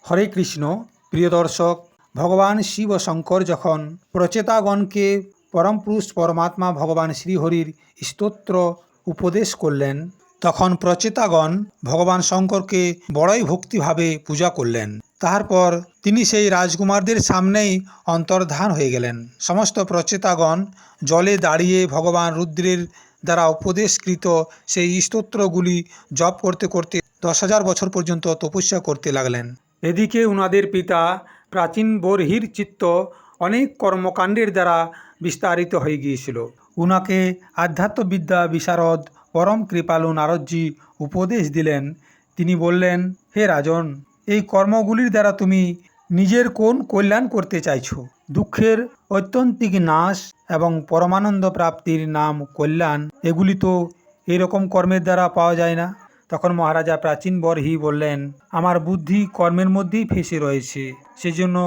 হরে কৃষ্ণ। প্রিয় দর্শক, ভগবান শিব ও শঙ্কর যখন প্রচেতাগণকে পরম পুরুষ পরমাত্মা ভগবান শ্রীহরির স্তোত্র উপদেশ করলেন, তখন প্রচেতাগণ ভগবান শঙ্করকে বড়ই ভক্তিভাবে পূজা করলেন। তারপর তিনি সেই রাজকুমারদের সামনেই অন্তর্ধান হয়ে গেলেন। সমস্ত প্রচেতাগণ জলে দাঁড়িয়ে ভগবান রুদ্রের দ্বারা উপদেশকৃত সেই স্তোত্রগুলি জপ করতে করতে 10,000 বছর পর্যন্ত তপস্যা করতে লাগলেন। এদিকে উনাদের পিতা প্রাচীন বরহির চিত্ত অনেক কর্মকাণ্ডের দ্বারা বিস্তারিত হয়ে গিয়েছিল। উনাকে আধ্যাত্মবিদ্যা বিশারদ পরম কৃপালু নারদজি উপদেশ দিলেন। তিনি বললেন, হে রাজন, এই কর্মগুলির দ্বারা তুমি নিজের কোন কল্যাণ করতে চাইছো? দুঃখের ঐত্যন্তিক নাশ এবং পরমানন্দ প্রাপ্তির নাম কল্যাণ, এগুলি তো এরকম কর্মের দ্বারা পাওয়া যায় না। তখন মহারাজা প্রাচীন বরহি বললেন, আমার বুদ্ধি কর্মের মধ্যেই ফেসে রয়েছে, সেজন্য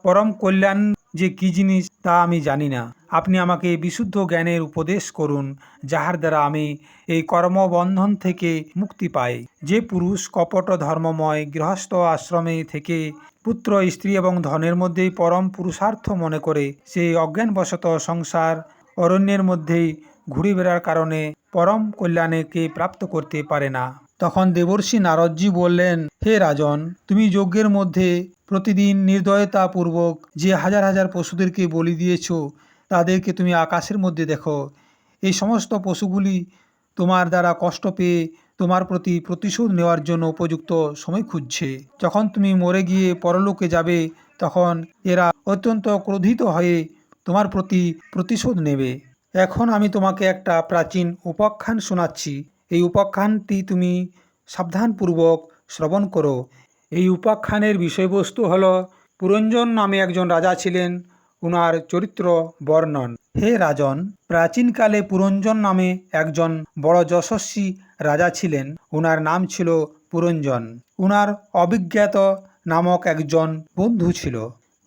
পরম কল্যাণ যে কী জিনিস তা আমি জানি না। আপনি আমাকে বিশুদ্ধ জ্ঞানের উপদেশ করুন, যাহার দ্বারা আমি এই কর্মবন্ধন থেকে মুক্তি পাই। যে পুরুষ কপট ধর্মময় গৃহস্থ আশ্রমে থেকে পুত্র স্ত্রী এবং ধনের মধ্যেই পরম পুরুষার্থ মনে করে, সেই অজ্ঞানবশত সংসার অরণ্যের মধ্যেই ঘুরে বেড়ার কারণে পরম কল্যাণকে প্রাপ্ত করতে পারে না। তখন দেবর্ষি নারদজি বললেন, হে রাজন, তুমি যজ্ঞের মধ্যে প্রতিদিন নির্দয়তাপূর্বক যে হাজার হাজার পশুদেরকে বলি দিয়েছ, তাদেরকে তুমি আকাশের মধ্যে দেখো। এই সমস্ত পশুগুলি তোমার দ্বারা কষ্ট পেয়ে তোমার প্রতি প্রতিশোধ নেওয়ার জন্য উপযুক্ত সময় খুঁজছে। যখন তুমি মরে গিয়ে পরলোকে যাবে, তখন এরা অত্যন্ত ক্রোধিত হয়ে তোমার প্রতি প্রতিশোধ নেবে। এখন আমি তোমাকে একটা প্রাচীন উপাখ্যান শোনাচ্ছি। এই উপাখ্যানটি তুমি সাবধানপূর্বক শ্রবণ করো। এই উপাখ্যানের বিষয়বস্তু হল, পুরঞ্জন নামে একজন রাজা ছিলেন। উনার চরিত্র বর্ণন। হে রাজন, প্রাচীনকালে পুরঞ্জন নামে একজন বড় যশস্বী রাজা ছিলেন। উনার নাম ছিল পুরঞ্জন। উনার অভিজ্ঞাত নামক একজন বন্ধু ছিল।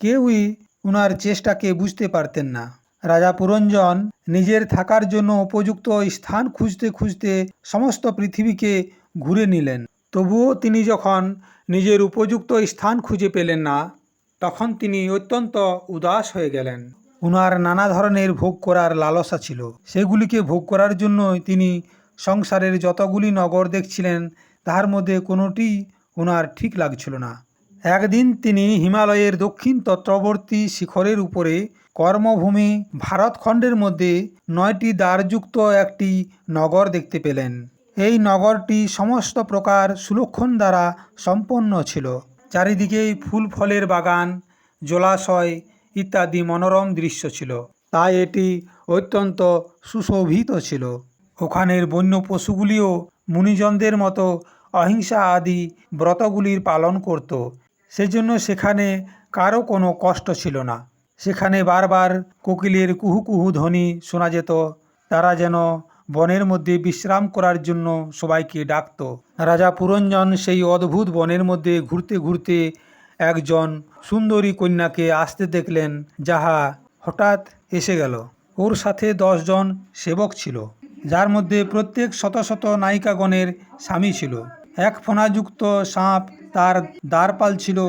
কেউই উনার চেষ্টাকে বুঝতে পারতেন না। রাজা পুরঞ্জন নিজের থাকার জন্য উপযুক্ত স্থান খুঁজতে খুঁজতে সমস্ত পৃথিবীকে ঘুরে নিলেন। তবুও তিনি যখন নিজের উপযুক্ত স্থান খুঁজে পেলেন না, তখন তিনি অত্যন্ত উদাস হয়ে গেলেন। উনার নানা ধরনের ভোগ করার লালসা ছিল। সেগুলিকে ভোগ করার জন্য তিনি সংসারের যতগুলি নগর দেখছিলেন, তাহার মধ্যে কোনোটি উনার ঠিক লাগছিল না। একদিন তিনি হিমালয়ের দক্ষিণ তটবর্তী শিখরের উপরে কর্মভূমি ভারতখণ্ডের মধ্যে 9টি দ্বারযুক্ত একটি নগর দেখতে পেলেন। এই নগরটি সমস্ত প্রকার সুলক্ষণ দ্বারা সম্পন্ন ছিল। চারিদিকেই ফুল ফলের বাগান, জলাশয় ইত্যাদি মনোরম দৃশ্য ছিল। তাই এটি অত্যন্ত সুশোভিত ছিল। ওখানের বন্য পশুগুলিও মুনিজনদের মতো অহিংসা আদি ব্রতগুলির পালন করত। সেজন্য সেখানে কারো কোনো কষ্ট ছিল না। সেখানে বারবার কোকিলের কুহু কুহু ধ্বনি শোনা যেত। তারা যেন বনের মধ্যে বিশ্রাম করার জন্য সবাইকে ডাকত। রাজা পুরঞ্জন সেই অদ্ভুত বনের মধ্যে ঘুরতে ঘুরতে একজন সুন্দরী কন্যাকে আসতে দেখলেন, যাহা হঠাৎ এসে গেল। ওর সাথে 10 জন সেবক ছিল, যার মধ্যে প্রত্যেক শত শত নায়িকাগণের স্বামী ছিল। এক ফণাযুক্ত সাপ তার দ্বারপাল ছিল,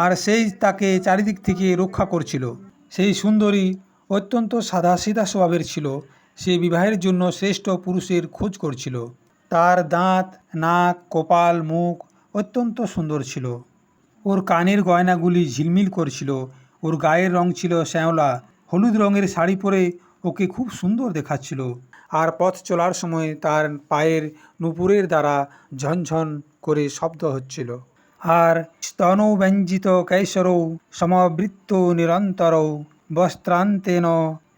আর সেই তাকে চারিদিক থেকে রক্ষা করছিল। সেই সুন্দরী অত্যন্ত সাদাসিধা স্বভাবের ছিল। সে বিবাহের জন্য শ্রেষ্ঠ পুরুষের খোঁজ করছিল। তার দাঁত, নাক, কপাল, মুখ অত্যন্ত সুন্দর ছিল। ওর কানের গয়নাগুলি ঝিলমিল করছিল। ওর গায়ের রং ছিল শ্যাওলা। হলুদ রঙের শাড়ি পরে ওকে খুব সুন্দর দেখাচ্ছিল। আর পথ চলার সময় তার পায়ের নুপুরের দ্বারা ঝনঝন করে শব্দ হচ্ছিল। আর স্তনব্যঞ্জিত কৈশরৌ সমবৃত্ত নিরন্তরৌ বস্ত্রান্তেন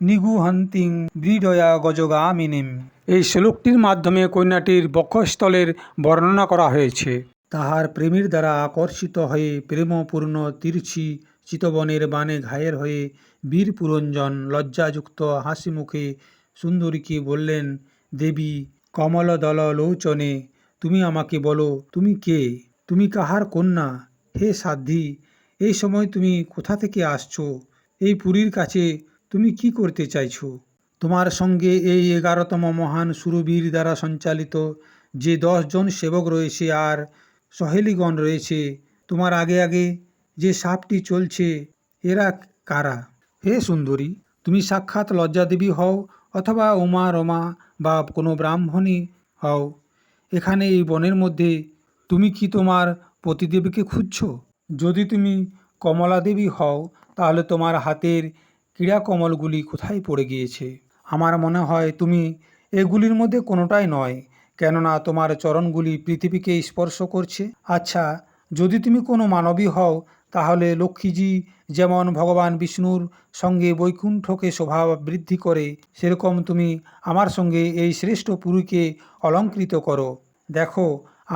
নিগুহন্তিং ব্রীডয়া গজগামিনীম। এই শ্লোকটির মাধ্যমে কন্যাটির বক্ষস্থলের বর্ণনা করা হয়েছে। তাহার প্রেমের দ্বারা আকর্ষিত হয়ে প্রেমপূর্ণ তিরছি চিতবনের বাণে ঘায়ের হয়ে বীর পুরঞ্জন লজ্জাযুক্ত হাসি মুখে সুন্দরীকে বললেন, দেবী কমলদল লোচনে, তুমি আমাকে বলো, তুমি কে? তুমি কাহার কন্যা? হে সাধ্বী, এই সময় তুমি কোথা থেকে আসছো? এই পুরীর কাছে তুমি কি করতে চাইছো? তোমার সঙ্গে এই 11তম মহান সুরবীর দ্বারা সঞ্চালিত যে 10 জন সেবক রয়েছে আর সহেলিগণ রয়েছে, তোমার আগে আগে যে সাপটি চলছে এরা কারা? হে সুন্দরী, তুমি সাক্ষাৎ লজ্জাদেবী হও অথবা উমা রমা বা কোনো ব্রাহ্মণী হও, এখানে এই বনের মধ্যে তুমি কি তোমার পতিদেবীকে খুঁজছ? যদি তুমি কমলা দেবী হও তাহলে তোমার হাতের ক্রীড়াকমলগুলি কোথায় পড়ে গিয়েছে? আমার মনে হয় তুমি এগুলির মধ্যে কোনোটাই নয়, কেননা তোমার চরণগুলি পৃথিবীকে স্পর্শ করছে। আচ্ছা, যদি তুমি কোনো মানবী হও তাহলে লক্ষ্মীজি যেমন ভগবান বিষ্ণুর সঙ্গে বৈকুণ্ঠকে শোভা বৃদ্ধি করে, সেরকম তুমি আমার সঙ্গে এই শ্রেষ্ঠ পুরীকে অলঙ্কৃত করো। দেখো,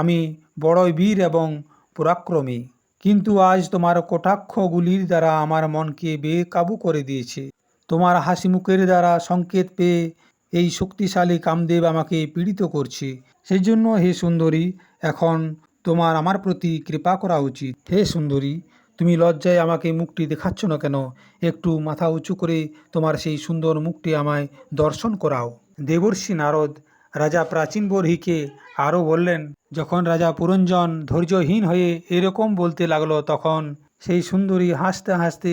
আমি বড়ই বীর এবং পরাক্রমী, কিন্তু আজ তোমার কটাক্ষগুলির দ্বারা আমার মনকে বেকাবু করে দিয়েছে। তোমার হাসি মুখের দ্বারা সংকেত পেয়ে এই শক্তিশালী কামদেব আমাকে পীড়িত করছে। সেই জন্য হে সুন্দরী, এখন তোমার আমার প্রতি কৃপা করা উচিত। হে সুন্দরী, তুমি লজ্জায় আমাকে মুখটি দেখাচ্ছ না কেন? একটু মাথা উঁচু করে তোমার সেই সুন্দর মুখটি আমায় দর্শন করাও। দেবর্ষি নারদ রাজা প্রাচীন বরহিকে আরও বললেন। যখন রাজা পুরঞ্জন ধৈর্যহীন হয়ে এরকম বলতে লাগলো, তখন সেই সুন্দরী হাসতে হাসতে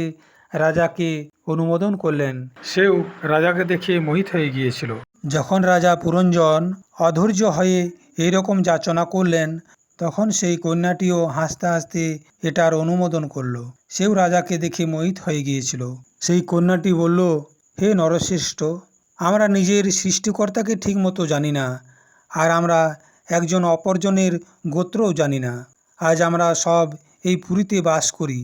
রাজাকে অনুমোদন করলেন। সেও রাজাকে দেখে মোহিত হয়ে গিয়েছিল। যখন রাজা পুরঞ্জন অধৈর্য হয়ে এইরকম যাচনা করলেন, তখন সেই কন্যাটিও হাসতে হাসতে এটার অনুমোদন করল। সেও রাজাকে দেখে মোহিত হয়ে গিয়েছিল। সেই কন্যাটি বলল, হে নরশ্রেষ্ঠ, আমরা নিজের সৃষ্টিকর্তাকে ঠিকমতো জানি না, আর আমরা একজন অপরজনের গোত্রও জানি না। আজ আমরা সব এই পুরীতে বাস করি,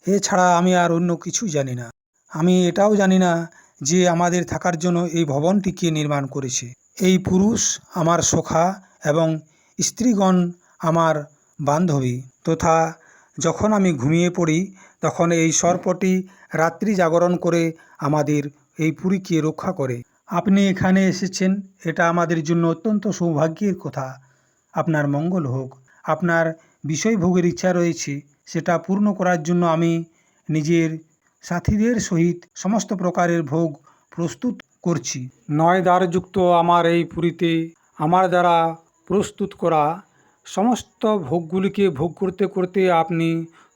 এছাড়া আমি আর অন্য কিছু জানি না। আমি এটাও জানি না যে আমাদের থাকার জন্য এই ভবনটি কে নির্মাণ করেছে। এই পুরুষ আমার সখা এবং স্ত্রীগণ আমার বান্ধবী, তথা যখন আমি ঘুমিয়ে পড়ি তখন এই সর্পটি রাত্রি জাগরণ করে আমাদের এই পুরীকে রক্ষা করে। আপনি এখানে এসেছেন, এটা আমাদের জন্য অত্যন্ত সৌভাগ্যের কথা। আপনার মঙ্গল হোক। আপনার বিষয়ভোগের ইচ্ছা রয়েছে, সেটা পূর্ণ করার জন্য আমি নিজের সাথীদের সহিত সমস্ত প্রকারের ভোগ প্রস্তুত করছি। 9 দ্বারযুক্ত আমার এই পুরীতে আমার দ্বারা প্রস্তুত করা সমস্ত ভোগগুলিকে ভোগ করতে করতে আপনি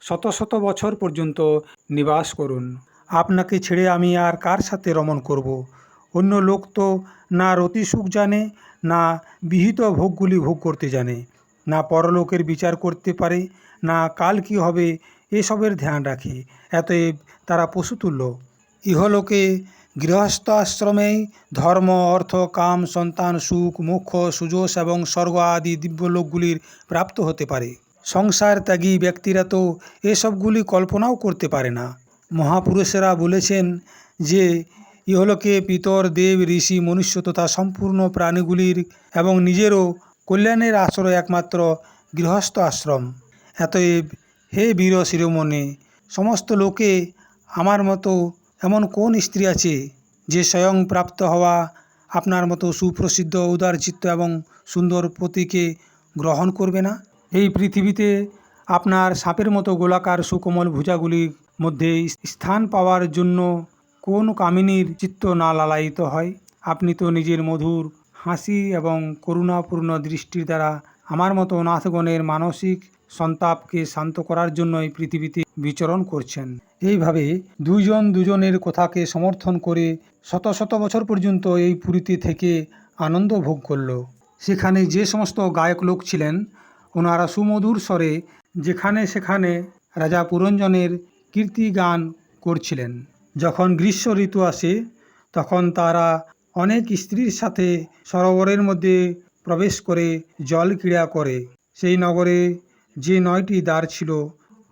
শত শত বছর পর্যন্ত নিবাস করুন। আপনাকে ছেড়ে আমি আর কার সাথে রমণ করব? অন্য লোক তো না রতি সুখ জানে, না বিহিত ভোগগুলি ভোগ করতে জানে, না পরলোকের বিচার করতে পারে, না কাল কি হবে এসবের ধ্যান রাখে। এতএব তারা পশুতুল্য। ইহলোকে গৃহস্থ আশ্রমেই ধর্ম, অর্থ, কাম, সন্তান, সুখ, মোক্ষ, সুযশ এবং স্বর্গ আদি দিব্যলোকগুলির প্রাপ্ত হতে পারে। সংসার ত্যাগী ব্যক্তিরা তো এসবগুলি কল্পনাও করতে পারে না। মহাপুরুষেরা বলেছেন যে ইহলোকে পিতর, দেব, ঋষি, মনুষ্য তথা সম্পূর্ণ প্রাণীগুলির এবং নিজেরও কল্যাণের আশ্রয় একমাত্র গৃহস্থ আশ্রম। এতএব হে বীর শিরোমণি, সমস্ত লোকে আমার মতো এমন কোন স্ত্রী আছে যে স্বয়ং প্রাপ্ত হওয়া আপনার মতো সুপ্রসিদ্ধ, উদারচিত্ত এবং সুন্দর পতিকে গ্রহণ করবে না? এই পৃথিবীতে আপনার সাপের মতো গোলাকার সুকোমল ভুজাগুলির মধ্যে স্থান পাওয়ার জন্য কোন কামিনীর চিত্ত না লালায়িত হয়? আপনি তো নিজের মধুর হাসি এবং করুণাপূর্ণ দৃষ্টির দ্বারা আমার মতো নাথগণের মানসিক সন্তাপকে শান্ত করার জন্যই পৃথিবীতে বিচরণ করছেন। এইভাবে দুজন দুজনের কথাকে সমর্থন করে শত শত বছর পর্যন্ত এই পুরীতে থেকে আনন্দ ভোগ করল। সেখানে যে সমস্ত গায়ক লোক ছিলেন, ওনারা সুমধুর স্বরে যেখানে সেখানে রাজা পুরঞ্জনের কীর্তি গান করছিলেন। যখন গ্রীষ্ম ঋতু আসে তখন তারা অনেক স্ত্রীর সাথে সরোবরের মধ্যে প্রবেশ করে জল ক্রীড়া করে। সেই নগরে যে 9টি দ্বার ছিল,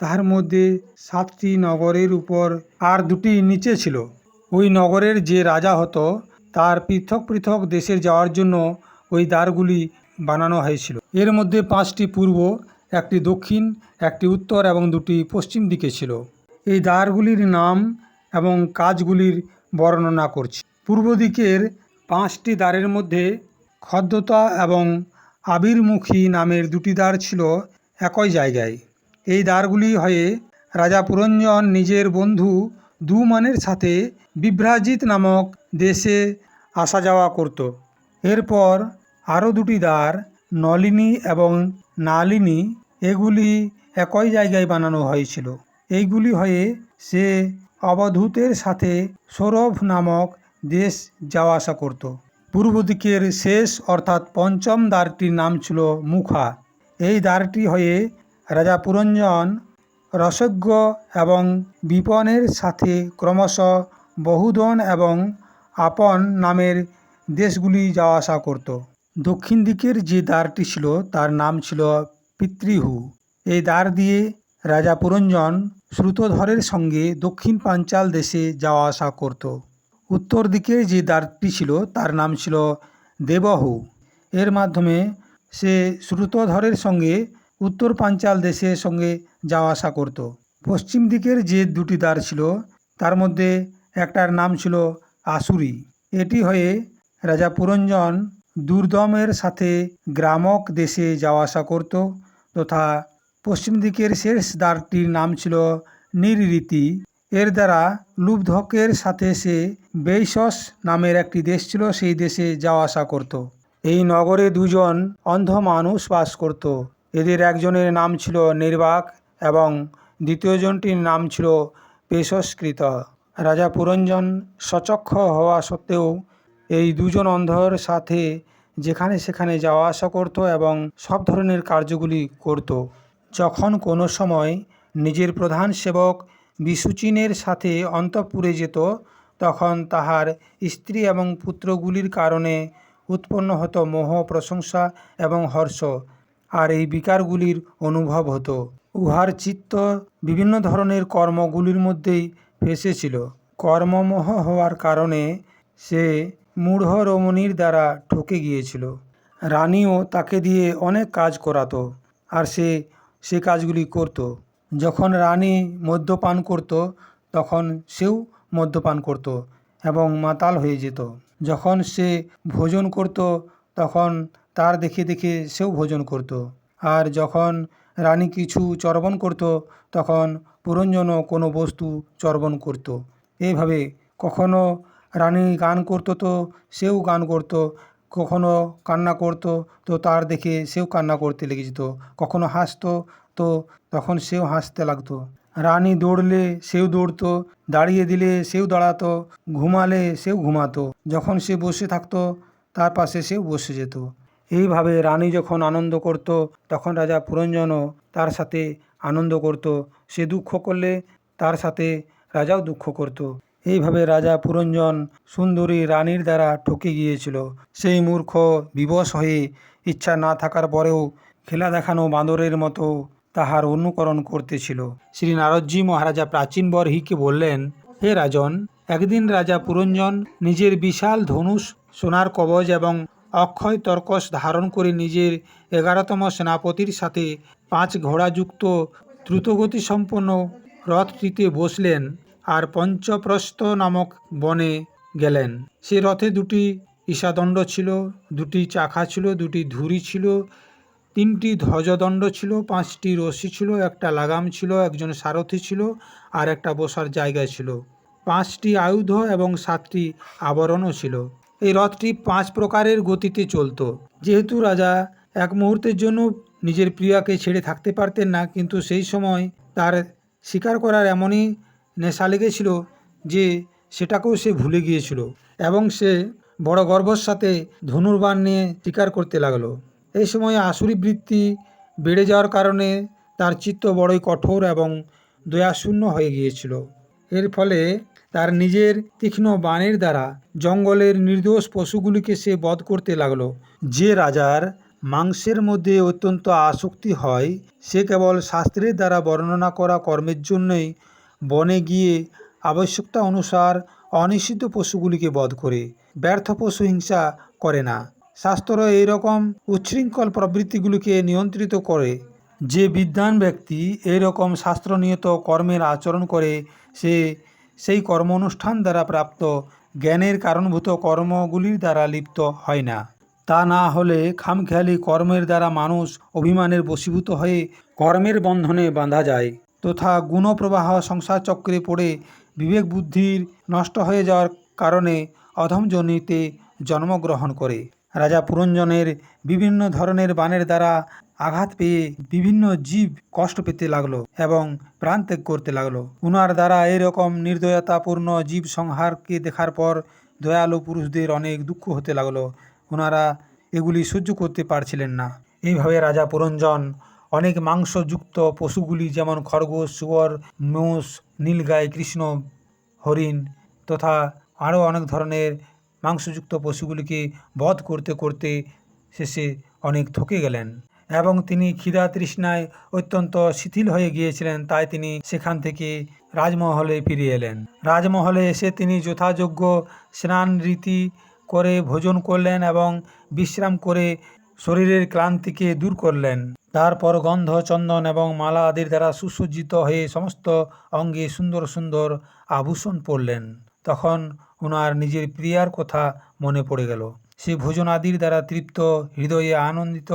তার মধ্যে 7টি নগরের উপর আর 2টি নিচে ছিল। ওই নগরের যে রাজা হতো তার পৃথক পৃথক দেশে যাওয়ার জন্য ওই দ্বারগুলি বানানো হয়েছিল। এর মধ্যে 5টি পূর্ব, 1টি দক্ষিণ, 1টি উত্তর এবং 2টি পশ্চিম দিকে ছিল। এই দ্বারগুলির নাম এবং কাজগুলির বর্ণনা করছি। পূর্ব দিকের 5টি দ্বারের মধ্যে খদ্যোতা এবং আবির্মুখী নামের 2টি দ্বার ছিল একই জায়গায়। এই দ্বারগুলি হয়ে রাজা পুরঞ্জন নিজের বন্ধু দুমানের সাথে বিভ্রাজিত নামক দেশে আসা যাওয়া করত। এরপর আরও 2টি দ্বার নলিনী এবং নালিনী, এগুলি একই জায়গায় বানানো হয়েছিল। এইগুলি হয়ে সে অবধূতের সাথে সৌরভ নামক দেশ যাওয়া আসা করত। পূর্ব দিকের শেষ অর্থাৎ পঞ্চম দ্বারটির নাম ছিল মুখা। এই দ্বারটি হয়ে রাজা পুরঞ্জন রসজ্ঞ এবং বিপনের সাথে ক্রমশ বহুদন এবং আপন নামের দেশগুলি যাওয়া আসা করত। দক্ষিণ দিকের যে দ্বারটি ছিল তার নাম ছিল পিতৃহু। এই দ্বার দিয়ে রাজা পুরঞ্জন শ্রুতধরের সঙ্গে দক্ষিণ পাঞ্চাল দেশে যাওয়া আসা করত। উত্তর দিকের যে দ্বারটি ছিল তার নাম ছিল দেবহু। এর মাধ্যমে সে শ্রুতধরের সঙ্গে উত্তর পাঞ্চাল দেশের সঙ্গে যাওয়া আসা করত। পশ্চিম দিকের যে দুটি দ্বার ছিল তার মধ্যে একটার নাম ছিল আসুরি। এটি হয়ে রাজা পুরঞ্জন দুর্দমের সাথে গ্রামক দেশে যাওয়া আসা করত, তথা পশ্চিম দিকের শেষ দ্বারটির নাম ছিল নিরীতি। এর দ্বারা লুব্ধকের সাথে সে বেইসস নামের একটি দেশ ছিল, সেই দেশে যাওয়া আসা করত। এই নগরে দুজন অন্ধ মানুষ বাস করত। এদের একজনের নাম ছিল নির্বাক এবং দ্বিতীয়জনটির নাম ছিল পেশস্কৃত। রাজা পুরঞ্জন সচক্ষ হওয়া সত্ত্বেও এই দুজন অন্ধর সাথে যেখানে সেখানে যাওয়া আসা করত এবং সব ধরনের কার্যগুলি করত। যখন কোনো সময় নিজের প্রধান সেবক বিশুচিনের সাথে অন্তঃপুরে যেত, তখন তাহার স্ত্রী এবং পুত্রগুলির কারণে উৎপন্ন হতো মোহ, প্রশংসা এবং হর্ষ, আর এই বিকারগুলির অনুভব হতো। উহার চিত্ত বিভিন্ন ধরনের কর্মগুলির মধ্যেই ফেসেছিল। কর্মমোহ হওয়ার কারণে সে মূঢ় রমণীর দ্বারা ঠকে গিয়েছিল। রানীও তাকে দিয়ে অনেক কাজ করাতো, আর সে কাজগুলি করত। যখন রানী মদ্যপান করত তখন সেও মদ্যপান করত এবং মাতাল হয়ে যেত। যখন সে ভোজন করত তখন তার দেখে দেখে সেও ভোজন করত। আর যখন রানী কিছু চর্বণ করত তখন পুরঞ্জনও কোনো বস্তু চর্বণ করত। এইভাবে কখনো রানী গান করত তো সেও গান করত, কখনো কান্না করত তো তার দেখে সেও কান্না করতে লেগে যেত, কখনো হাসতো তো তখন সেও হাসতে লাগতো। রানী দৌড়লে সেও দৌড়তো, দাঁড়িয়ে দিলে সেও দাঁড়াতো, ঘুমালে সেও ঘুমাতো, যখন সে বসে থাকতো তার পাশে সেও বসে যেত। এইভাবে রানী যখন আনন্দ করত তখন রাজা পুরঞ্জনও তার সাথে আনন্দ করত। সে দুঃখ করলে তার সাথে রাজাও দুঃখ করত। এইভাবে রাজা পুরঞ্জন সুন্দরী রানীর দ্বারা ঠকে গিয়েছিল। সেই মূর্খ বিবশ হয়ে ইচ্ছা না থাকার পরেও খেলা দেখানো বাঁদরের মতো তাহার অনুকরণ করতেছিল। শ্রী নারদজি মহারাজা প্রাচীন বরহিকে বললেন, হে রাজন, একদিন রাজা পুরঞ্জন নিজের বিশাল ধনুষ, সোনার কবচ এবং অক্ষয় তর্কস ধারণ করে নিজের 11তম সেনাপতির সাথে 5 ঘোড়াযুক্ত দ্রুতগতি সম্পন্ন রথটিতে বসলেন আর পঞ্চপ্রস্থ নামক বনে গেলেন। সে রথে 2টি ঈশাদণ্ড ছিল, 2টি চাকা ছিল, 2টি ধুরি ছিল, 3টি ধ্বজদণ্ড ছিল, 5টি রশি ছিল, একটা লাগাম ছিল, একজন সারথি ছিল আর একটা বসার জায়গা ছিল, 5টি আয়ুধ এবং 7টি আবরণও ছিল। এই রথটি 5 প্রকারের গতিতে চলত। যেহেতু রাজা এক মুহূর্তের জন্য নিজের প্রিয়াকে ছেড়ে থাকতে পারতেন না, কিন্তু সেই সময় তার শিকার করার এমনই নেশা লেগেছিল যে সেটাকেও সে ভুলে গিয়েছিল এবং সে বড় গর্বের সাথে ধনুর্বাণ নিয়ে শিকার করতে লাগলো। এই সময় আসুরি বৃত্তি বেড়ে যাওয়ার কারণে তার চিত্ত বড়ই কঠোর এবং দয়াশূন্য হয়ে গিয়েছিল। এর ফলে তার নিজের তীক্ষ্ণ বাণের দ্বারা জঙ্গলের নির্দোষ পশুগুলিকে সে বধ করতে লাগলো। যে রাজার মাংসের মধ্যে অত্যন্ত আসক্তি হয় সে কেবল শাস্ত্রের দ্বারা বর্ণনা করা কর্মের জন্যই বনে গিয়ে আবশ্যকতা অনুসার অনিষিদ্ধ পশুগুলিকে বধ করে, ব্যর্থ পশু হিংসা করে না। শাস্ত্র এইরকম উচ্ছৃঙ্খল প্রবৃত্তিগুলিকে নিয়ন্ত্রিত করে। যে বিদ্বান ব্যক্তি এইরকম শাস্ত্রনিয়ত কর্মের আচরণ করে সে সেই কর্ম অনুষ্ঠান দ্বারা প্রাপ্ত জ্ঞানের কারণভূত কর্মগুলির দ্বারা লিপ্ত হয় না। তা না হলে খামখেয়ালি কর্মের দ্বারা মানুষ অভিমানের বশীভূত হয়ে কর্মের বন্ধনে বাঁধা যায় তথা গুণপ্রবাহ সংসার চক্রে পড়ে বিবেক বুদ্ধির নষ্ট হয়ে যাওয়ার কারণে অধম যোনিতে জন্মগ্রহণ করে। রাজা পুরঞ্জনের বিভিন্ন ধরনের বাণের দ্বারা আঘাত পেয়ে বিভিন্ন জীব কষ্ট পেতে লাগলো এবং প্রাণত্যাগ করতে লাগলো। উনার দ্বারা এরকম নির্দয়তাপূর্ণ জীব সংহারকে দেখার পর দয়ালু পুরুষদের অনেক দুঃখ হতে লাগলো। ওনারা এগুলি সহ্য করতে পারছিলেন না। এইভাবে রাজা পুরঞ্জন অনেক মাংসযুক্ত পশুগুলি যেমন খরগোশ, শুয়োর, মোষ, নীলগাই, কৃষ্ণ হরিণ তথা আরও অনেক ধরনের মাংসযুক্ত পশুগুলিকে বধ করতে করতে শেষে অনেক থকে গেলেন এবং তিনি ক্ষুধা তৃষ্ণায় অত্যন্ত শিথিল হয়ে গিয়েছিলেন। তাই তিনি সেখান থেকে রাজমহলে ফিরে এলেন। রাজমহলে এসে তিনি যথাযোগ্য স্নান রীতি করে ভোজন করলেন এবং বিশ্রাম করে শরীরের ক্লান্তিকে দূর করলেন। তারপর গন্ধ, চন্দন এবং মালা আদির দ্বারা সুসজ্জিত হয়ে সমস্ত অঙ্গে সুন্দর সুন্দর আভূষণ পরলেন। তখন ওনার নিজের প্রিয়ার কথা মনে পড়ে গেল। সে ভোজন আদির দ্বারা তৃপ্ত, হৃদয়ে আনন্দিত,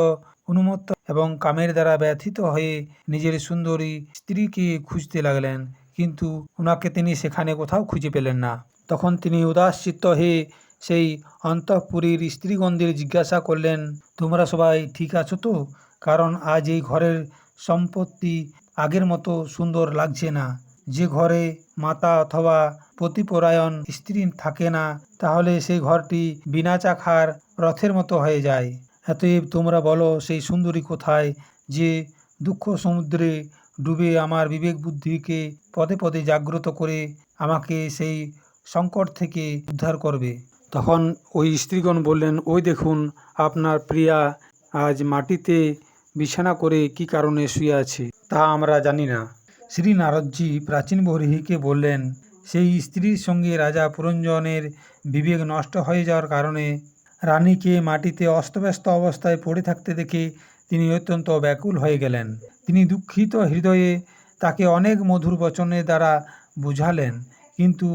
উন্মত্ত এবং কামের দ্বারা ব্যথিত হয়ে নিজের সুন্দরী স্ত্রীকে খুঁজতে লাগলেন, কিন্তু ওনাকে তিনি সেখানে কোথাও খুঁজে পেলেন না। তখন তিনি উদাসচিত্ত হয়ে সেই অন্তঃপুরীর স্ত্রীগণদের জিজ্ঞাসা করলেন, তোমরা সবাই ঠিক আছো তো? কারণ আজ এই ঘরের সম্পত্তি আগের মতো সুন্দর লাগছে না। যে ঘরে মাতা অথবা পতিপরায়ণ স্ত্রী থাকে না, তাহলে সেই ঘরটি বিনা চাখার রথের মতো হয়ে যায়। অতএব তোমরা বলো, সেই সুন্দরী কোথায়, যে দুঃখ সমুদ্রে ডুবে আমার বিবেক বুদ্ধিকে পদে পদে জাগ্রত করে আমাকে সেই সংকট থেকে উদ্ধার করবে? তখন ওই স্ত্রীগণ বললেন, ওই দেখুন আপনার প্রিয়া আজ মাটিতে বিছানা করে কি কারণে শুয়ে আছে তা আমরা জানি না। শ্রী নারদজি প্রাচীন বহ্নিকে বললেন, সেই স্ত্রীর সঙ্গে রাজা পুরঞ্জনের বিবেক নষ্ট হয়ে যাওয়ার কারণে রানীকে মাটিতে অস্তব্যস্ত অবস্থায় পড়ে থাকতে দেখে তিনি অত্যন্ত ব্যাকুল হয়ে গেলেন। তিনি দুঃখিত হৃদয়ে তাকে অনেক মধুর বচনের দ্বারা বুঝালেন, কিন্তু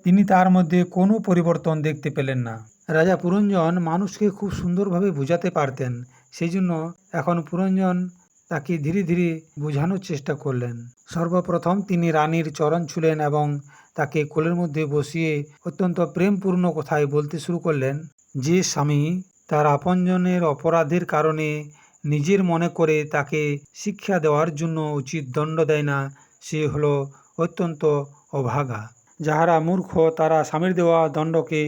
তিনি তার মধ্যে কোনো পরিবর্তন দেখতে পেলেন না। রাজা পুরঞ্জন মানুষকে খুব সুন্দরভাবে বোঝাতে পারতেন, সেই জন্য এখন পুরঞ্জন তাকে ধীরে ধীরে বোঝানোর চেষ্টা করলেন। সর্বপ্রথম তিনি রানীর চরণ ছুঁলেন এবং তাকে কোলের মধ্যে বসিয়ে অত্যন্ত প্রেমপূর্ণ কথায় বলতে শুরু করলেন। যে স্বামী তার আপনজনের অপরাধের কারণে নিজের মনে করে তাকে শিক্ষা দেওয়ার জন্য উচিত দণ্ড দেয় না, সে হলো অত্যন্ত অভাগা। যাহারা মূর্খ তারা স্বামীর দেওয়া দণ্ডকে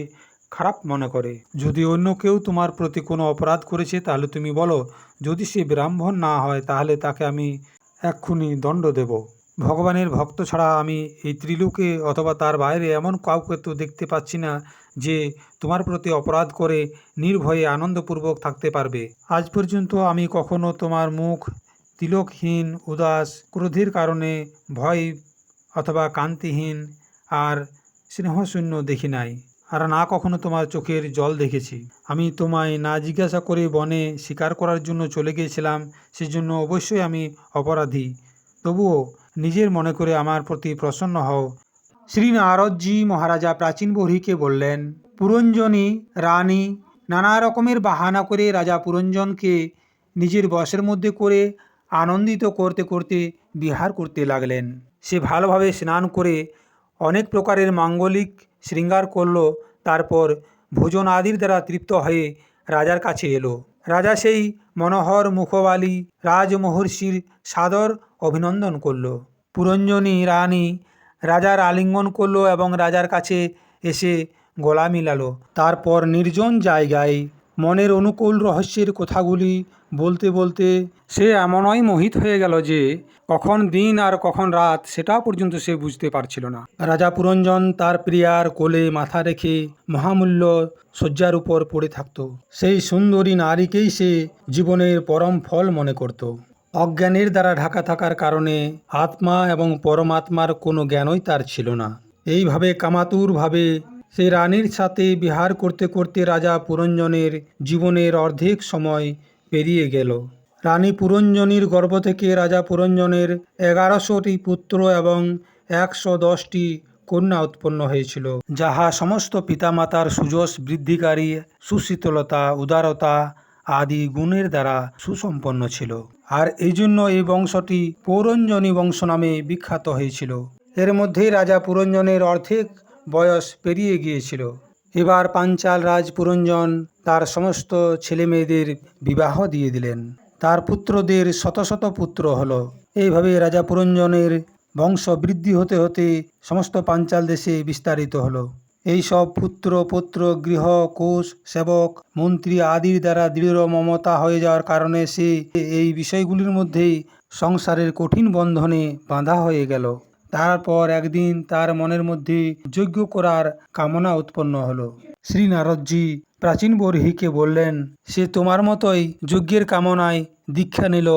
খারাপ মনে করে। যদি অন্য কেউ তোমার প্রতি কোনো অপরাধ করেছে তাহলে তুমি বলো, যদি সে ব্রাহ্মণ না হয় তাহলে তাকে আমি এক্ষুনি দণ্ড দেব। ভগবানের ভক্ত ছাড়া আমি এই ত্রিলোকে অথবা তার বাইরে এমন কাউকে তো দেখতে পাচ্ছি না যে তোমার প্রতি অপরাধ করে নির্ভয়ে আনন্দপূর্বক থাকতে পারবে। আজ পর্যন্ত আমি কখনো তোমার মুখ তিলকহীন, উদাস, ক্রোধের কারণে ভয় অথবা কান্তিহীন আর স্নেহশূন্য দেখি নাই, আর না কখনো তোমার চোখের জল দেখেছি। আমি তোমায় না জিজ্ঞাসা করে বনে শিকার করার জন্য চলে গিয়েছিলাম, সেজন্য অবশ্যই আমি অপরাধী। তবুও নিজের মনে করে আমার প্রতি প্রসন্ন হও। শ্রী নারদজি মহারাজা প্রাচীন বহ্নিকে বললেন, পুরঞ্জনী রানী নানা রকমের বাহানা করে রাজা পুরঞ্জনকে নিজের বশের মধ্যে করে আনন্দিত করতে করতে বিহার করতে লাগলেন। সে ভালোভাবে স্নান করে অনেক প্রকারের মাঙ্গলিক শৃঙ্গার করল। তারপর ভোজন আদির দ্বারা তৃপ্ত হয়ে রাজার কাছে এলো। রাজা সেই মনোহর মুখবালী রাজমহর্ষির সাদর অভিনন্দন করল। পুরঞ্জনী রানী রাজার আলিঙ্গন করল এবং রাজার কাছে এসে গলা মিলালো। তারপর নির্জন জায়গায় মনের অনুকূল রহস্যের কথাগুলি বলতে বলতে সে এমনই মোহিত হয়ে গেল যে কখন দিন আর কখন রাত সেটা পর্যন্ত সে বুঝতে পারছিল না। রাজা পুরঞ্জন তার প্রিয়ার কোলে মাথা রেখে মহামূল্য শয্যার উপর পড়ে থাকত। সেই সুন্দরী নারীকেই সে জীবনের পরম ফল মনে করত। অজ্ঞানের দ্বারা ঢাকা থাকার কারণে আত্মা এবং পরমাত্মার কোনো জ্ঞানই তার ছিল না। এইভাবে কামাতুরভাবে সেই রানীর সাথে বিহার করতে করতে রাজা পুরঞ্জনের জীবনের অর্ধেক সময় পেরিয়ে গেল। রানী পুরঞ্জনীর গর্ভ থেকে রাজা পুরঞ্জনের 1100টি পুত্র এবং 110টি কন্যা উৎপন্ন হয়েছিল, যাহা সমস্ত পিতামাতার সুযশ বৃদ্ধিকারী সুশীতলতা, উদারতা আদি গুণের দ্বারা সুসম্পন্ন ছিল। আর এই জন্য এই বংশটি পৌরঞ্জনী বংশ নামে বিখ্যাত হয়েছিল। এর মধ্যেই রাজা পুরঞ্জনের অর্ধেক বয়স পেরিয়ে গিয়েছিল। এবার পাঞ্চাল রাজ পুরঞ্জন তার সমস্ত ছেলে মেয়েদের বিবাহ দিয়ে দিলেন। তার পুত্রদের শত শত পুত্র হলো। এইভাবে রাজা পুরঞ্জনের বংশ বৃদ্ধি হতে হতে সমস্ত পাঞ্চাল দেশে বিস্তারিত হলো। এই সব পুত্র পৌত্র গৃহ কোষ সেবক মন্ত্রী আদির দ্বারা দৃঢ় মমতা হয়ে যাওয়ার কারণে সে এই বিষয়গুলির মধ্যেই সংসারের কঠিন বন্ধনে বাঁধা হয়ে গেল। তারপর একদিন তার মনের মধ্যে যজ্ঞ করার কামনা উৎপন্ন হলো। শ্রী নারদজি প্রাচীন বরহিকে বললেন, সে তোমার মতোই যজ্ঞের কামনায় দীক্ষা নিল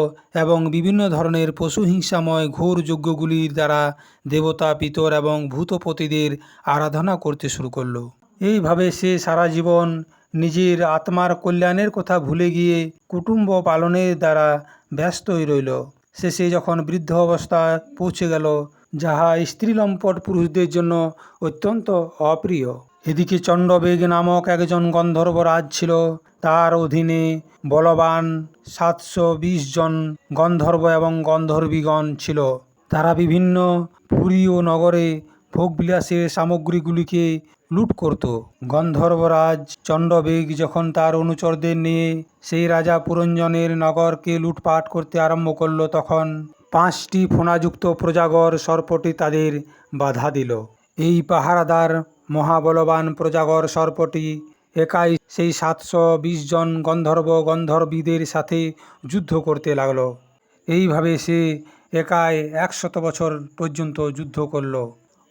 এবং বিভিন্ন ধরনের পশু হিংসাময় ঘোর যজ্ঞগুলির দ্বারা দেবতা পিতর এবং ভূতপতিদের আরাধনা করতে শুরু করলো। এইভাবে সে সারা জীবন নিজের আত্মার কল্যাণের কথা ভুলে গিয়ে কুটুম্ব পালনের দ্বারা ব্যস্তই রইল। শেষে যখন বৃদ্ধ অবস্থায় পৌঁছে গেল, যাহা স্ত্রীলম্পট পুরুষদের জন্য অত্যন্ত অপ্রিয়। এদিকে চণ্ডবেগ নামক একজন গন্ধর্বরাজ ছিল। তার অধীনে বলবান 720 জন গন্ধর্ব এবং গন্ধর্বীগণ ছিল। তারা বিভিন্ন পুরী ও নগরে ভোগবিলাসের সামগ্রীগুলিকে লুট করত। গন্ধর্বরাজ চণ্ডবেগ যখন তার অনুচরদের নিয়ে সেই রাজা পুরঞ্জনের নগরকে লুটপাট করতে আরম্ভ করল, তখন 5টি ফণাযুক্ত প্রজাগর সর্পটি তাদের বাধা দিল। এই পাহারাদার মহাবলবান প্রজাগর সর্পটি একাই সেই 720 জন গন্ধর্ব গন্ধর্বীদের সাথে যুদ্ধ করতে লাগল। এইভাবে সে একাই 100 বছর পর্যন্ত যুদ্ধ করল।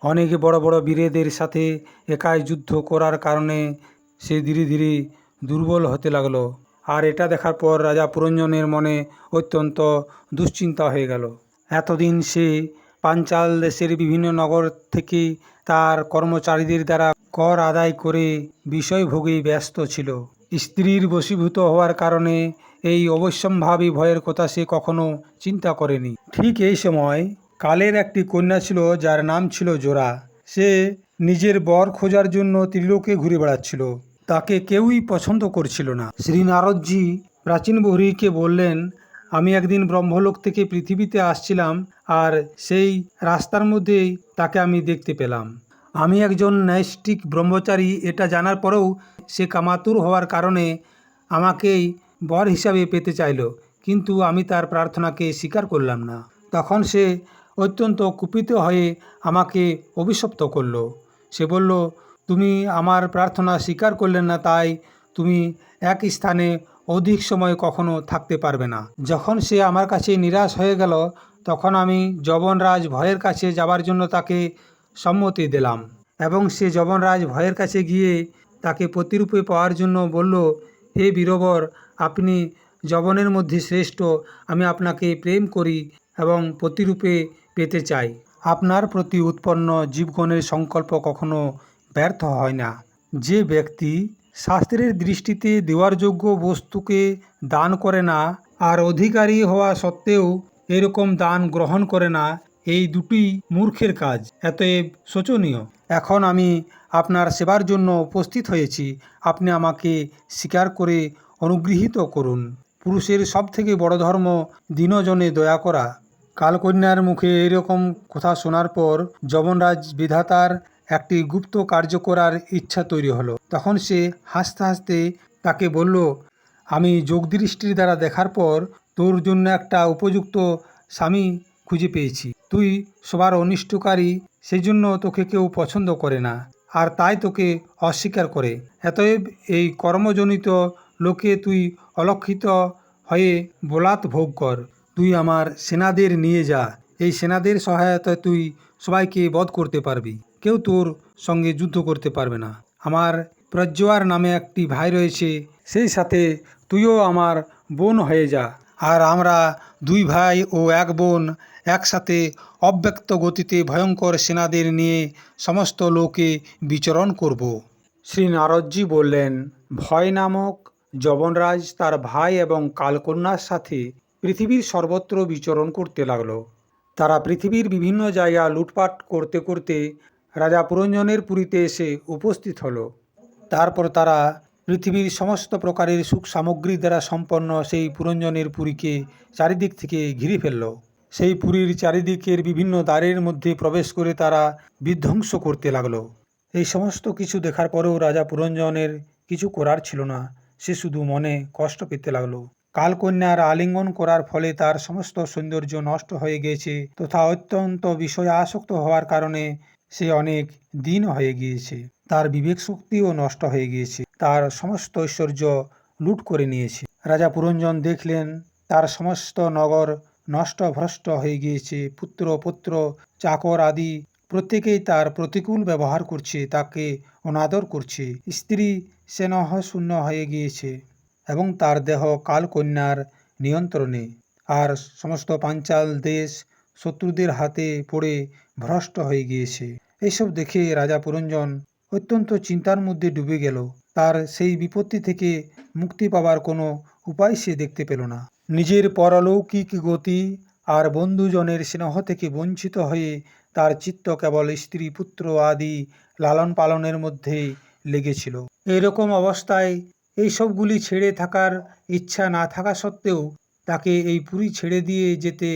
অনেক বড় বড় বীরেদের সাথে একাই যুদ্ধ করার কারণে সে ধীরে ধীরে দুর্বল হতে লাগলো। আর এটা দেখার পর রাজা পুরঞ্জনের মনে অত্যন্ত দুশ্চিন্তা হয়ে গেল। এতদিন সে পাঞ্চাল দেশের বিভিন্ন নগর থেকে তার কর্মচারীদের দ্বারা কর আদায় করে বিষয়ভোগেই ব্যস্ত ছিল। স্ত্রীর বশীভূত হওয়ার কারণে এই অবশ্যম্ভাবী ভয়ের কথা সে কখনো চিন্তা করেনি। ঠিক এই সময় কালের একটি কন্যা ছিল, যার নাম ছিল জোড়া। সে নিজের বর খোঁজার জন্য ত্রিলোকে ঘুরে বেড়াচ্ছিল। তাকে কেউই পছন্দ করছিল না। শ্রী নারদজি প্রাচীন বহ্নিকে বললেন, আমি একদিন ব্রহ্মলোক থেকে পৃথিবীতে আসছিলাম, আর সেই রাস্তার মধ্যেই তাকে আমি দেখতে পেলাম। আমি একজন নৈষ্ঠিক ব্রহ্মচারী এটা জানার পরেও সে কামাতুর হওয়ার কারণে আমাকেই বর হিসাবে পেতে চাইল, কিন্তু আমি তার প্রার্থনাকে স্বীকার করলাম না। তখন সে অত্যন্ত কুপিত হয়ে আমাকে অভিশপ্ত করল। সে বলল, তুমি আমার প্রার্থনা স্বীকার করলে না, তাই তুমি এক স্থানে অধিক সময় কখনো থাকতে পারবে না। যখন সে আমার কাছে নিরাশ হয়ে গেল, তখন আমি যবনরাজ ভয়ের কাছে যাবার জন্য তাকে সম্মতি দিলাম এবং সে যবনরাজ ভয়ের কাছে গিয়ে তাকে প্রতিরূপে পাওয়ার জন্য বলল, হে বীরবর, আপনি যবনের মধ্যে শ্রেষ্ঠ, আমি আপনাকে প্রেম করি এবং প্রতিরূপে পেতে চাই। আপনার প্রতি উৎপন্ন জীবগণের সংকল্প কখনো ব্যর্থ হয় না। যে ব্যক্তি শাস্ত্রের দৃষ্টিতে দেওয়ার যোগ্য বস্তুকে দান করে না আর অধিকারী হওয়া সত্ত্বেও এরকম দান গ্রহণ করে না, এই দুটি মূর্খের কাজ। এতএব শোচনীয়। এখন আমি আপনার সেবার জন্য উপস্থিত হয়েছি, আপনি আমাকে স্বীকার করে অনুগৃহীত করুন। পুরুষের সবথেকে বড় ধর্ম দীনজনে দয়া করা। কালকন্যার মুখে এইরকম কথা শোনার পর যবনরাজ বিধাতার একটি গুপ্ত কার্য করার ইচ্ছা তৈরি হলো। তখন সে হাসতে হাসতে তাকে বলল, আমি যোগদৃষ্টির দ্বারা দেখার পর তোর জন্য একটা উপযুক্ত স্বামী খুঁজে পেয়েছি। তুই সবার অনিষ্টকারী, সেই জন্য তোকে কেউ পছন্দ করে না, আর তাই তোকে অস্বীকার করে। অতএব এই কর্মজনিত লোকে তুই অলক্ষিত হয়ে বলাৎ ভোগ কর। তুই আমার সেনাদের নিয়ে যা। এই সেনাদের সহায়তায় তুই সবাইকে বধ করতে পারবি। কেউ তোর সঙ্গে যুদ্ধ করতে পারবে না। আমার প্রজ্জোয়ার নামে একটি ভাই রয়েছে, সেই সাথে তুইও আমার বোন হয়ে যা, আর আমরা 2 ভাই ও 1 বোন একসাথে অব্যক্ত গতিতে ভয়ঙ্কর সেনাদের নিয়ে সমস্ত লোকে বিচরণ করব। শ্রী নারদজি বললেন, ভয় নামক যবনরাজ তার ভাই এবং কালকন্যার সাথে পৃথিবীর সর্বত্র বিচরণ করতে লাগলো। তারা পৃথিবীর বিভিন্ন জায়গা লুটপাট করতে করতে রাজা পুরঞ্জনের পুরীতে এসে উপস্থিত হলো। তারপর তারা পৃথিবীর সমস্ত প্রকারের সুখ সামগ্রী দ্বারা সম্পন্ন সেই পুরঞ্জনের পুরীকে চারিদিক থেকে ঘিরে ফেলল। সেই পুরীর চারিদিকের বিভিন্ন দ্বারের মধ্যে প্রবেশ করে তারা বিধ্বংস করতে লাগলো। এই সমস্ত কিছু দেখার পরেও রাজা পুরঞ্জনের কিছু করার ছিল না। সে শুধু মনে কষ্ট পেতে লাগলো। কালকন্যার আলিঙ্গন করার ফলে তার সমস্ত সৌন্দর্য নষ্ট হয়ে গিয়েছে তথা অত্যন্ত বিষয়ে আসক্ত হওয়ার কারণে সে অনেক দিন হয়ে গিয়েছে। তার বিবেক শক্তিও নষ্ট হয়ে গিয়েছে, তার সমস্ত ঐশ্বর্য লুট করে নিয়েছে। রাজা পুরঞ্জন দেখলেন তার সমস্ত নগর নষ্ট ভ্রষ্ট হয়ে গিয়েছে, পুত্র পৌত্র চাকর আদি প্রত্যেকেই তার প্রতিকূল ব্যবহার করছে, তাকে অনাদর করছে। স্ত্রী স্নেহ শূন্য হয়ে গিয়েছে এবং তার দেহ কালকন্যার নিয়ন্ত্রণে, আর সমস্ত পাঞ্চাল দেশ শত্রুদের হাতে পড়ে ভ্রষ্ট হয়ে গিয়েছে। এইসব দেখে রাজা পুরঞ্জন অত্যন্ত চিন্তার মধ্যে ডুবে গেল। তার সেই বিপত্তি থেকে মুক্তি পাবার কোনো উপায় সে দেখতে পেল না। নিজের পরলৌকিক গতি আর বন্ধুজনের স্নেহ থেকে বঞ্চিত হয়ে তার চিত্ত কেবল স্ত্রী পুত্র আদি লালন পালনের মধ্যেই লেগেছিল। এরকম অবস্থায় এই সবগুলি ছেড়ে থাকার ইচ্ছা না থাকা সত্ত্বেও তাকে এই পুরী ছেড়ে দিয়ে যেতে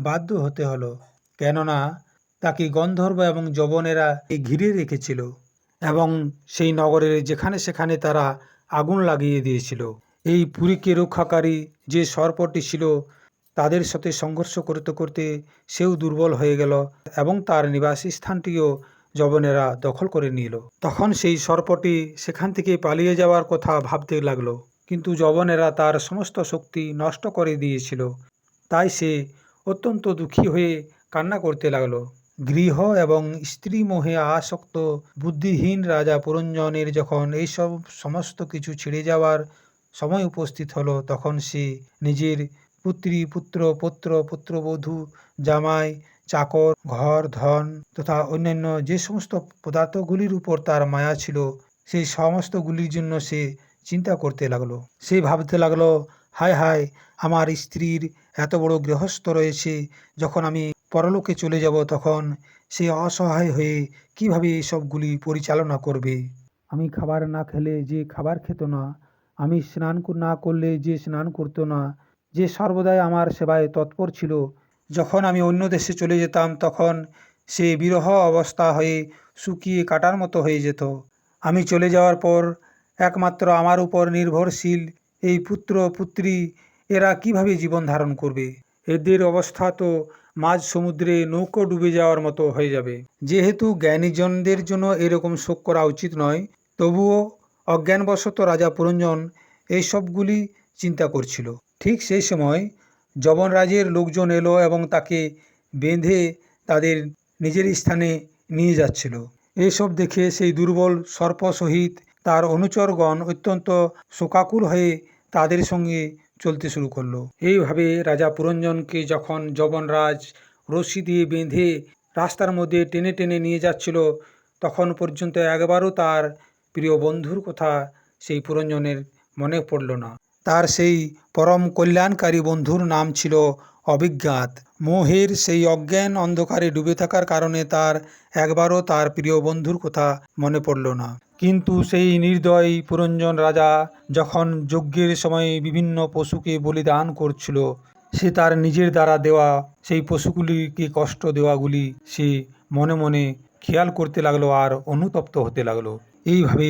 বাধ্য হতে হলো, কেননা তাকে গন্ধর্ব এবং যবনেরা ঘিরে রেখেছিল এবং সেই নগরের যেখানে সেখানে তারা আগুন লাগিয়ে দিয়েছিল। এই পুরীকে রক্ষাকারী যে সর্পটি ছিল তাদের সাথে সংঘর্ষ করতে করতে সেও দুর্বল হয়ে গেল এবং তার নিবাসী স্থানটিও যবনেরা দখল করে নিল। তখন সেই সর্পটি সেখান থেকে পালিয়ে যাওয়ার কথা ভাবতে লাগলো, কিন্তু যবনেরা তার সমস্ত শক্তি নষ্ট করে দিয়েছিল। তাই সে অত্যন্ত দুঃখী হয়ে কান্না করতে লাগলো। গৃহ এবং স্ত্রী মোহে আসক্ত বুদ্ধিহীন রাজা পুরঞ্জনের যখন এইসব সমস্ত কিছু ছেড়ে যাওয়ার সময় উপস্থিত হলো, তখন সে নিজের পুত্রী পুত্র পৌত্র পুত্রবধূ জামাই চাকর ঘর ধন তথা অন্যান্য যে সমস্ত পদার্থগুলির উপর তার মায়া ছিল সেই সমস্তগুলির জন্য সে চিন্তা করতে লাগলো। সে ভাবতে লাগলো, হায় হায়, আমার স্ত্রীর এত বড় গৃহস্থ রয়েছে, যখন আমি পরলোকে চলে যাব তখন সে অসহায় হয়ে কিভাবে এসবগুলি পরিচালনা করবে। আমি খাবার না খেলে যে খাবার খেত না, আমি স্নান না করলে যে স্নান করতো না, যে সর্বদাই আমার সেবায় তৎপর ছিল, যখন আমি অন্য দেশে চলে যেতাম তখন সে বিরহ অবস্থা হয়ে শুকিয়ে কাটার মতো হয়ে যেত। আমি চলে যাওয়ার পর একমাত্র আমার উপর নির্ভরশীল এই পুত্র পুত্রী এরা কিভাবে জীবন ধারণ করবে? এদের অবস্থা তো মাঝ সমুদ্রে নৌকো ডুবে যাওয়ার মতো হয়ে যাবে। যেহেতু জ্ঞানীজনদের জন্য এরকম শোক করা উচিত নয়, তবুও অজ্ঞানবশত রাজা পুরঞ্জন এইসবগুলি চিন্তা করছিল। ঠিক সেই সময় যবনরাজের লোকজন এলো এবং তাকে বেঁধে তাদের নিজের স্থানে নিয়ে যাচ্ছিল। এসব দেখে সেই দুর্বল সর্প সহিত তার অনুচরগণ অত্যন্ত শোকাকুল হয়ে তাদের সঙ্গে চলতে শুরু করলো। এইভাবে রাজা পুরঞ্জনকে যখন যবনরাজ রশি দিয়ে বেঁধে রাস্তার মধ্যে টেনে টেনে নিয়ে যাচ্ছিল, তখন পর্যন্ত একবারও তার প্রিয় বন্ধুর কথা সেই পুরঞ্জনের মনে পড়ল না। তার সেই পরম কল্যাণকারী বন্ধুর নাম ছিল অবিজ্ঞাত। মোহের সেই অজ্ঞান অন্ধকারে ডুবে থাকার কারণে তার একবারও তার প্রিয় বন্ধুর কথা মনে পড়ল না। কিন্তু সেই নির্দয় পুরঞ্জন রাজা যখন যজ্ঞের সময় বিভিন্ন পশুকে বলিদান করছিল, সে তার নিজের দ্বারা দেওয়া সেই পশুগুলিকে কষ্ট দেওয়াগুলি সে মনে মনে খেয়াল করতে লাগলো আর অনুতপ্ত হতে লাগলো। এইভাবে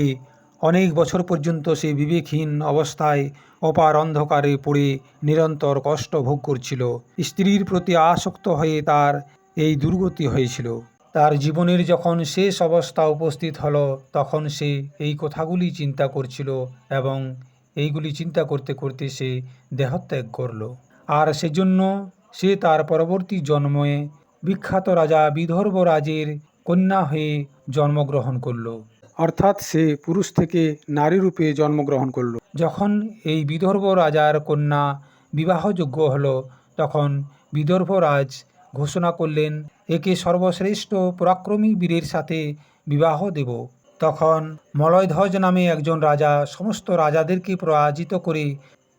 অনেক বছর পর্যন্ত সে বিবেকহীন অবস্থায় অপার অন্ধকারে পড়ে নিরন্তর কষ্ট ভোগ করছিল। স্ত্রীর প্রতি আসক্ত হয়ে তার এই দুর্গতি হয়েছিল। তার জীবনের যখন শেষ অবস্থা উপস্থিত হলো, তখন সে এই কথাগুলি চিন্তা করছিল এবং এইগুলি চিন্তা করতে করতে সে দেহত্যাগ করল। আর সেজন্য সে তার পরবর্তী জন্মে বিখ্যাত রাজা বিদর্ভ রাজের কন্যা হয়ে জন্মগ্রহণ করল, অর্থাৎ সে পুরুষ থেকে নারী রূপে জন্মগ্রহণ করল। যখন এই বিদর্ভ রাজার কন্যা বিবাহযোগ্য হল, তখন বিদর্ভরাজ ঘোষণা করলেন, একে সর্বশ্রেষ্ঠ পরাক্রমী বীরের সাথে বিবাহ দেব। তখন মলয়ধ্বজ নামে একজন রাজা সমস্ত রাজাদেরকে পরাজিত করে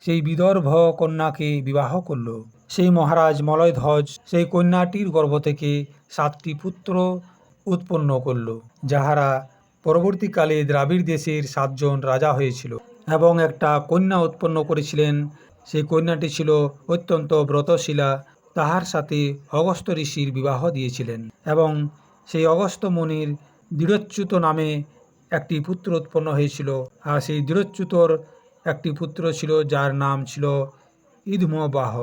সেই বিদর্ভ কন্যাকে বিবাহ করল। সেই মহারাজ মলয়ধ্বজ সেই কন্যাটির গর্ভ থেকে 7টি পুত্র উৎপন্ন করল, যাহারা পরবর্তীকালে দ্রাবিড় দেশের 7 জন রাজা হয়েছিল এবং একটা কন্যা উৎপন্ন করেছিলেন। সেই কন্যাটি ছিল অত্যন্ত ব্রতশীলা, তাহার সাথে অগস্ত্য ঋষির বিবাহ দিয়েছিলেন এবং সেই অগস্ত্য মুনির দৃঢ়চ্যুত নামে একটি পুত্র উৎপন্ন হয়েছিল। আর সেই দৃঢ়চ্যুতর একটি পুত্র ছিল যার নাম ছিল ইদমবাহ।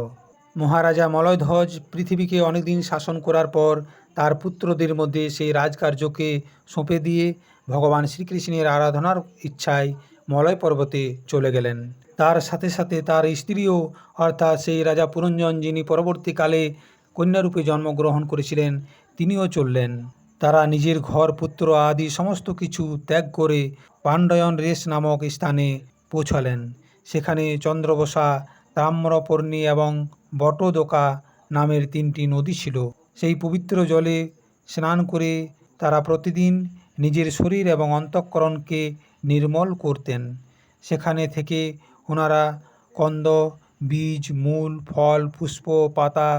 মহারাজা মলয়ধ্বজ পৃথিবীকে অনেকদিন শাসন করার পর তার পুত্রদের মধ্যে সেই রাজকার্যকে সঁপে দিয়ে ভগবান শ্রীকৃষ্ণের আরাধনার ইচ্ছায় মলয় পর্বতে চলে গেলেন। তার সাথে সাথে তার স্ত্রীও, অর্থাৎ সেই রাজা পুরঞ্জন যিনি পরবর্তীকালে কন্যারূপে জন্মগ্রহণ করেছিলেন, তিনিও চললেন। তারা নিজের ঘর, পুত্র আদি সমস্ত কিছু ত্যাগ করে পাণ্ডয়ন রেশ নামক স্থানে পৌঁছালেন। সেখানে চন্দ্রবসা, তাম্রপর্ণী এবং বটদোকা নামের 3টি নদী ছিল। সেই পবিত্র জলে স্নান করে তারা প্রতিদিন নিজের শরীর এবং অন্তঃকরণকে নির্মল করতেন। সেখানে থেকে ওনারা কন্দ, বীজ, মূল, ফল, পুষ্প, পাতা,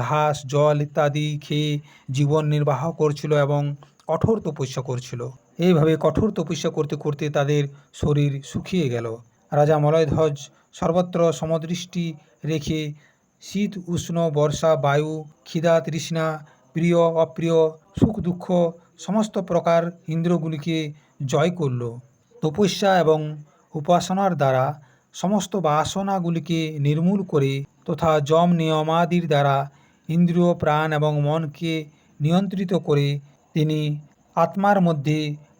ঘাস, জল ইত্যাদি খেয়ে জীবন নির্বাহ করছিল এবং কঠোর তপস্যা করছিল। এইভাবে কঠোর তপস্যা করতে করতে তাদের শরীর শুকিয়ে গেল। রাজা মলয়ধ্বজ সর্বত্র সমদৃষ্টি রেখে শীত, উষ্ণ, বর্ষা, বায়ু, ক্ষিধা, তৃষ্ণা, প্রিয় অপ্রিয়, সুখ দুঃখ সমস্ত প্রকার ইন্দ্রগুলিকে জয় করল। তপস্যা এবং উপাসনার দ্বারা সমস্ত বাসনাগুলিকে নির্মূল করে তথা যম নিয়মাদির দ্বারা ইন্দ্রিয়, প্রাণ এবং মনকে নিয়ন্ত্রিত করে তিনি আত্মার মধ্যে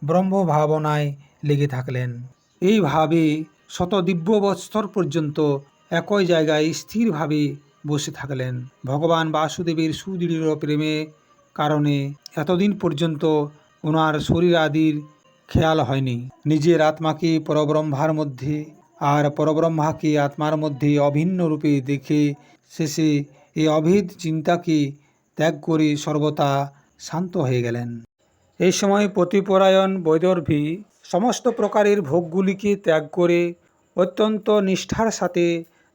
ব্রহ্ম ভাবনায় লেগে থাকলেন। এইভাবে শতদিব্য বৎসর পর্যন্ত একই জায়গায় স্থিরভাবে বসে থাকলেন। ভগবান বাসুদেবের সুদৃঢ় প্রেমের কারণে এতদিন পর্যন্ত ওনার শরীর আদির খেয়াল হয়নি। নিজের আত্মাকে পরব্রহ্মার মধ্যে আর পরব্রহ্মাকে আত্মার মধ্যে অভিন্ন রূপে দেখে শেষে এই অভেদ চিন্তাকে ত্যাগ করে সর্বদা শান্ত হয়ে গেলেন। এই সময় পতিপরায়ণ বৈদর্ভী সমস্ত প্রকারের ভোগগুলিকে ত্যাগ করে অত্যন্ত নিষ্ঠার সাথে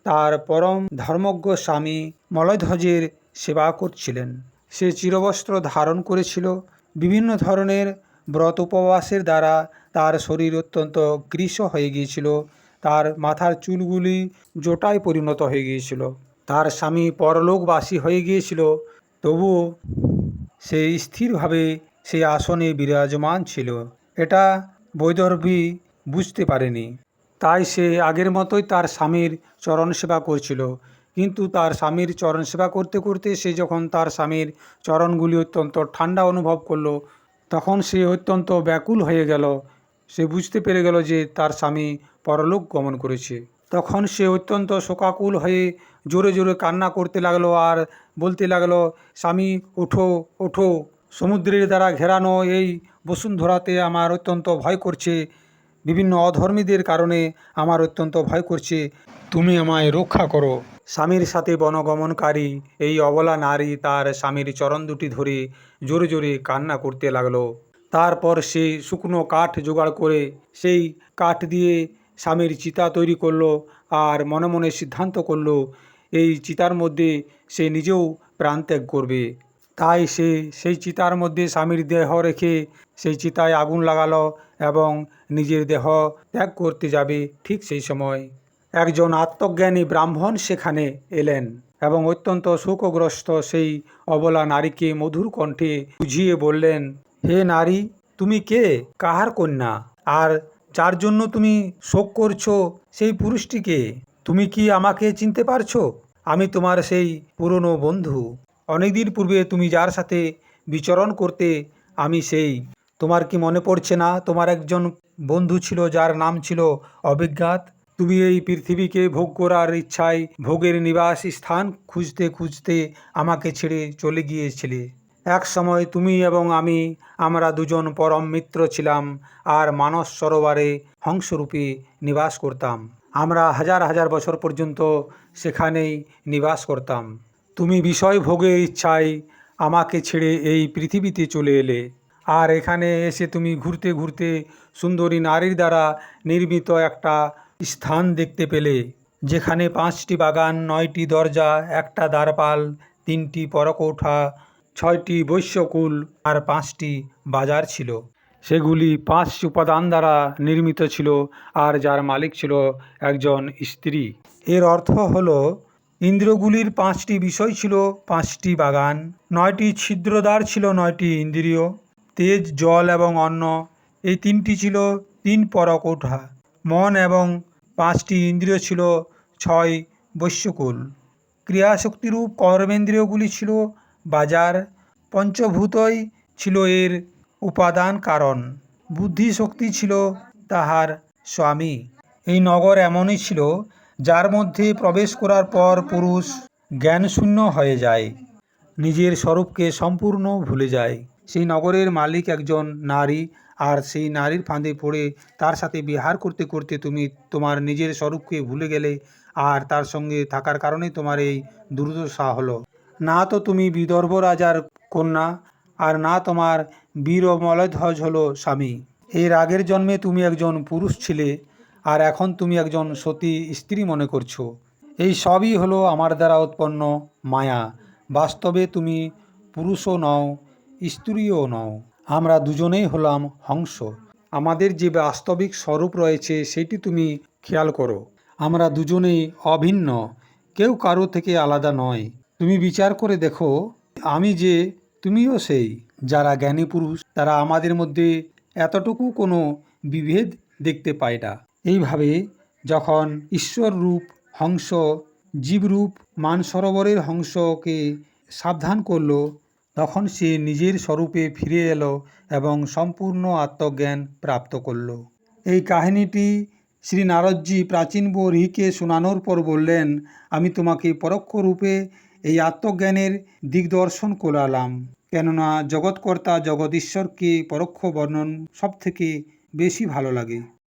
তার পরম ধর্মজ্ঞ স্বামী মলয়ধ্বজের সেবা করছিলেন। সে চিরবস্ত্র ধারণ করেছিল। বিভিন্ন ধরনের ব্রত উপবাসের দ্বারা তার শরীর অত্যন্ত কৃশ হয়ে গিয়েছিল। তার মাথার চুলগুলি জটায় পরিণত হয়ে গিয়েছিল। তার স্বামী পরলোকবাসী হয়ে গিয়েছিল, তবুও সে স্থিরভাবে সেই আসনে বিরাজমান ছিল। এটা বৈদর্ভী বুঝতে পারেনি। তাই সে আগের মতোই তার স্বামীর চরণ সেবা করছিল। কিন্তু তার স্বামীর চরণ সেবা করতে করতে সে যখন তার স্বামীর চরণগুলি অত্যন্ত ঠান্ডা অনুভব করলো, তখন সে অত্যন্ত ব্যাকুল হয়ে গেল। সে বুঝতে পেরে গেল যে তার স্বামী পরলোক গমন করেছে। তখন সে অত্যন্ত শোকাকুল হয়ে জোরে জোরে কান্না করতে লাগলো আর বলতে লাগলো, স্বামী ওঠো ওঠো, সমুদ্রের দ্বারা ঘেরানো এই বসুন্ধরাতে আমার অত্যন্ত ভয় করছে। বিভিন্ন অধর্মীদের কারণে আমার অত্যন্ত ভয় করছে, তুমি আমায় রক্ষা করো। স্বামীর সাথে বনগমনকারী এই অবলা নারী তার স্বামীর চরণ দুটি ধরে জোরে জোরে কান্না করতে লাগলো। তারপর সে শুকনো কাঠ জোগাড় করে সেই কাঠ দিয়ে স্বামীর চিতা তৈরি করলো আর মনে মনে সিদ্ধান্ত করলো এই চিতার মধ্যে সে নিজেও প্রাণত্যাগ করবে। তাই সে সেই চিতার মধ্যে স্বামীর দেহ রেখে সেই চিতায় আগুন লাগালো এবং নিজের দেহ ত্যাগ করতে যাবে। ঠিক সেই সময় একজন আত্মজ্ঞানী ব্রাহ্মণ সেখানে এলেন এবং অত্যন্ত শোকগ্রস্ত সেই অবলা নারীকে মধুর কণ্ঠে বুঝিয়ে বললেন, হে নারী, তুমি কে, কাহার কন্যা, আর যার জন্য তুমি শোক করছো সেই পুরুষটিকে? তুমি কি আমাকে চিনতে পারছো? আমি তোমার সেই পুরনো বন্ধু। অনেকদিন পূর্বে তুমি যার সাথে বিচরণ করতে, আমি সেই। তোমার কি মনে পড়ছে না, তোমার একজন বন্ধু ছিল যার নাম ছিল অভিজ্ঞাত? তুমি এই পৃথিবীকে ভোগ করার ইচ্ছায় ভোগের নিবাস স্থান খুঁজতে খুঁজতে আমাকে ছেড়ে চলে গিয়েছিলে। এক সময় তুমি এবং আমরা দুজন পরম মিত্র ছিলাম আর মানস সরোবরে হংসরূপে নিবাস করতাম। আমরা হাজার হাজার বছর পর্যন্ত সেখানেই নিবাস করতাম। তুমি বিষয় ভোগের ইচ্ছায় আমাকে ছেড়ে এই পৃথিবীতে চলে এলে আর এখানে এসে তুমি ঘুরতে ঘুরতে সুন্দরী নারীর দ্বারা নির্মিত একটা স্থান দেখতে পেলে, যেখানে 5টি বাগান, 9টি দরজা, একটা দ্বারপাল, 3টি পরকৌঠা, 6টি বৈশ্যকুল আর 5টি বাজার ছিল। সেগুলি 5 উপাদান দ্বারা নির্মিত ছিল আর যার মালিক ছিল একজন স্ত্রী। এর অর্থ হলো ইন্দ্রিয়গুলির 5টি বিষয় ছিল 5টি বাগান, 9টি ছিদ্রদ্বার ছিল 9টি ইন্দ্রিয়, তেজ, জল এবং অন্ন এই 3টি ছিল 3 পরকৌঠা, মন এবং 5টি ইন্দ্রিয় ছিল 6 বৈশ্যকুল। ক্রিয়াশক্তিরূপ কর্মেন্দ্রিয়গুলি ছিল বাজার। পঞ্চভূতই ছিল এর উপাদান কারণ। বুদ্ধিশক্তি ছিল তাহার স্বামী। এই নগর এমনই ছিল যার মধ্যে প্রবেশ করার পর পুরুষ জ্ঞানশূন্য হয়ে যায়, নিজের স্বরূপকে সম্পূর্ণ ভুলে যায়। সেই নগরের মালিক একজন নারী, আর সেই নারীর ফাঁদে পড়ে তার সাথে বিহার করতে করতে তুমি তোমার নিজের স্বরূপকে ভুলে গেলে, আর তার সঙ্গে থাকার কারণেই তোমার এই দুর্দশা হলো। না তো তুমি বিদর্ভ রাজার কন্যা, আর না তোমার বীর ও মলধ্বজ হলো স্বামী। এর আগের জন্মে তুমি একজন পুরুষ ছিলে, আর এখন তুমি একজন সতী স্ত্রী মনে করছো। এই সবই হলো আমার দ্বারা উৎপন্ন মায়া। বাস্তবে তুমি পুরুষও নও, স্ত্রীও নও। আমরা দুজনেই হলাম হংস। আমাদের যে বাস্তবিক স্বরূপ রয়েছে সেটি তুমি খেয়াল করো। আমরা দুজনেই অভিন্ন, কেউ কারো থেকে আলাদা নয়। তুমি বিচার করে দেখো, আমি যে, তুমিও সেই। যারা জ্ঞানী পুরুষ তারা আমাদের মধ্যে এতটুকু কোনো বিভেদ দেখতে পায় না। এইভাবে যখন ঈশ্বররূপ হংস জীবরূপ মানসরোবরের হংসকে সাবধান করল, তখন সে নিজের স্বরূপে ফিরে এলো এবং সম্পূর্ণ আত্মজ্ঞান প্রাপ্ত করল। এই কাহিনীটি শ্রী নারদজি প্রাচীন বরহিকে শোনানোর পর বললেন, আমি তোমাকে পরোক্ষ রূপে এই আত্মজ্ঞানের দিগদর্শন করালাম, কেননা জগৎকর্তা জগদীশ্বরকে পরোক্ষ বর্ণন সব থেকে বেশি ভালো লাগে।